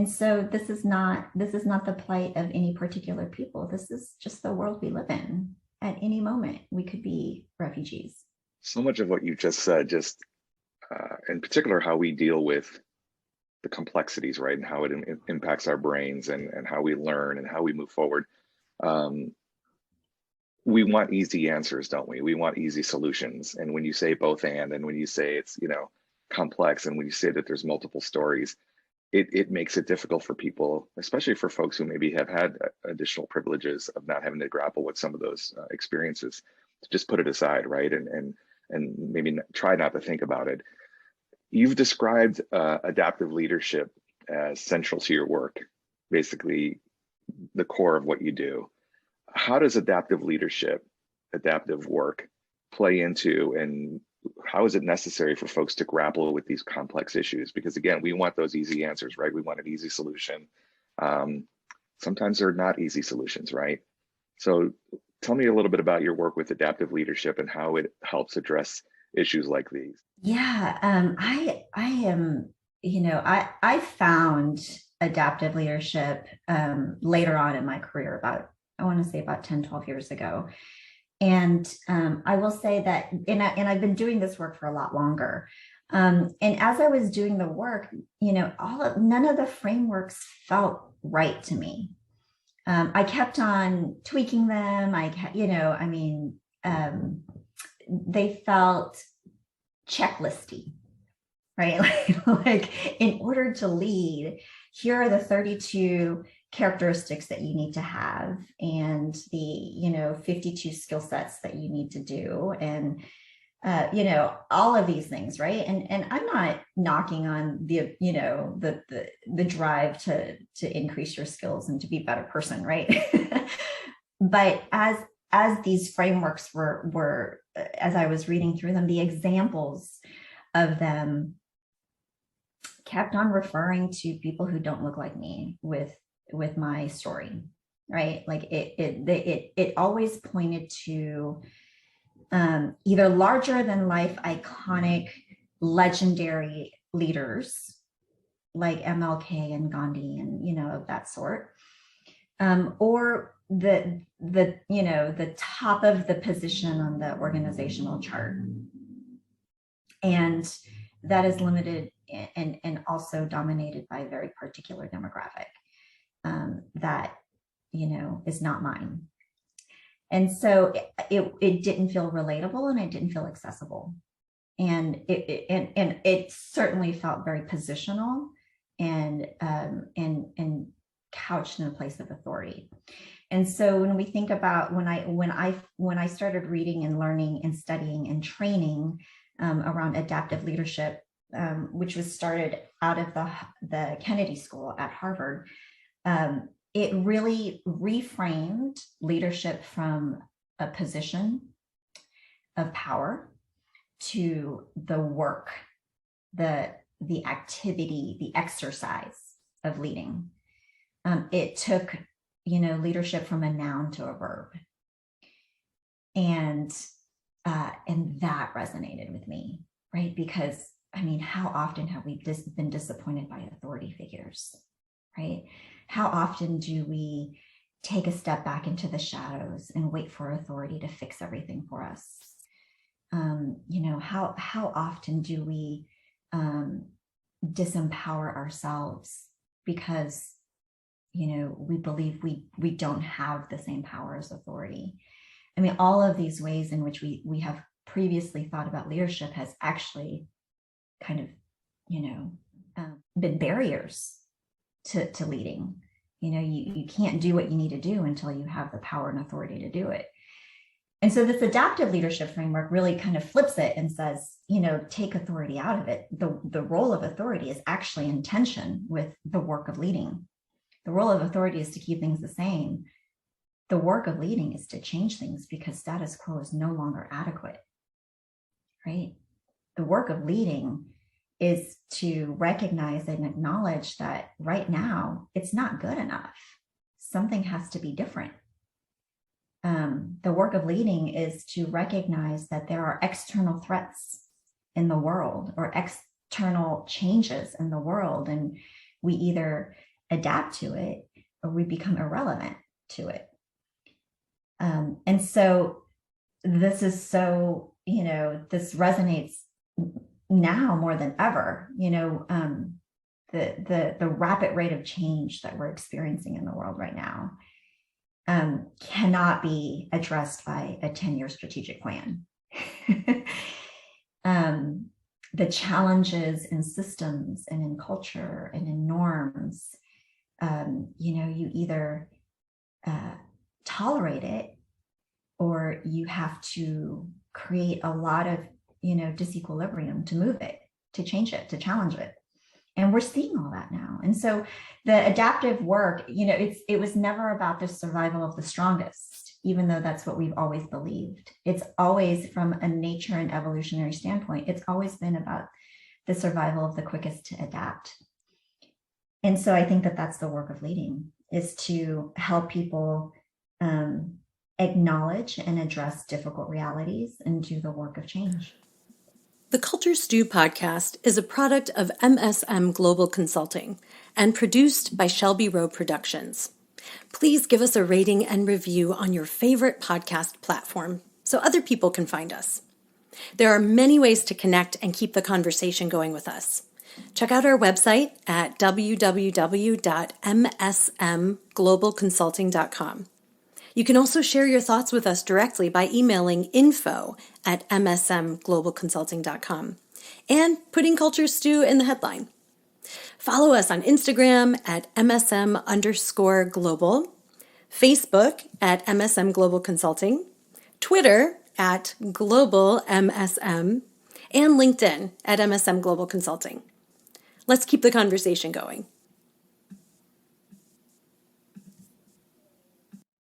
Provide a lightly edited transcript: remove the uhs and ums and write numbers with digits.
And so this is not the plight of any particular people. This is just the world we live in. At any moment, we could be refugees. So much of what you just said, just in particular, how we deal with the complexities, right? And how it impacts our brains and how we learn and how we move forward. We want easy answers, don't we? We want easy solutions. And when you say both and when you say it's, complex, and when you say that there's multiple stories, it makes it difficult for people, especially for folks who maybe have had additional privileges of not having to grapple with some of those experiences, to just put it aside, right? And maybe try not to think about it. You've described adaptive leadership as central to your work, basically the core of what you do. How does adaptive leadership, adaptive work play into, and how is it necessary for folks to grapple with these complex issues? Because again, we want those easy answers, right? We want an easy solution. Sometimes they're not easy solutions, right? So tell me a little bit about your work with adaptive leadership and how it helps address issues like these. Yeah, I am, I found adaptive leadership later on in my career, I want to say about 10, 12 years ago. And I will say that, and I've been doing this work for a lot longer. And as I was doing the work, none of the frameworks felt right to me. I kept on tweaking them. They felt checklisty, right? like in order to lead, here are the 32 characteristics that you need to have, and the 52 skill sets that you need to do, and all of these things, right? And I'm not knocking on the the drive to increase your skills and to be a better person, right? But as these frameworks were as I was reading through them, the examples of them kept on referring to people who don't look like me with my story, right? Like it always pointed to either larger than life, iconic, legendary leaders like MLK and Gandhi and of that sort, or the top of the position on the organizational chart, and that is limited and also dominated by a very particular demographic that is not mine. And so it didn't feel relatable, and it didn't feel accessible, and it certainly felt very positional and couched in a place of authority. And so when we think about when I started reading and learning and studying and training around adaptive leadership, which was started out of the Kennedy School at Harvard, it really reframed leadership from a position of power to the work, the activity, the exercise of leading. It took, leadership from a noun to a verb, and that resonated with me, right? Because how often have we been disappointed by authority figures, right? How often do we take a step back into the shadows and wait for authority to fix everything for us? How often do we disempower ourselves because we believe we don't have the same power as authority? All of these ways in which we have previously thought about leadership has actually kind of been barriers to leading. You can't do what you need to do until you have the power and authority to do it. And so this adaptive leadership framework really kind of flips it and says, take authority out of it. The role of authority is actually in tension with the work of leading. The role of authority is to keep things the same. The work of leading is to change things because status quo is no longer adequate, right? The work of leading is to recognize and acknowledge that right now it's not good enough. Something has to be different. The work of leading is to recognize that there are external threats in the world or external changes in the world, and we either adapt to it or we become irrelevant to it. And so this is so, this resonates now more than ever, the rapid rate of change that we're experiencing in the world right now cannot be addressed by a 10-year strategic plan. The challenges in systems and in culture and in norms, you either tolerate it or you have to create a lot of, disequilibrium to move it, to change it, to challenge it. And we're seeing all that now. And so the adaptive work, it was never about the survival of the strongest, even though that's what we've always believed. It's always, from a nature and evolutionary standpoint, it's always been about the survival of the quickest to adapt. And so I think that that's the work of leading, is to help people acknowledge and address difficult realities and do the work of change. The Culture Stew podcast is a product of MSM Global Consulting and produced by Shelby Rowe Productions. Please give us a rating and review on your favorite podcast platform so other people can find us. There are many ways to connect and keep the conversation going with us. Check out our website at www.msmglobalconsulting.com. You can also share your thoughts with us directly by emailing info@msmglobalconsulting.com and putting Culture Stew in the headline. Follow us on Instagram at MSM_global, Facebook at MSM Global Consulting, Twitter at Global MSM, and LinkedIn at MSM Global Consulting. Let's keep the conversation going.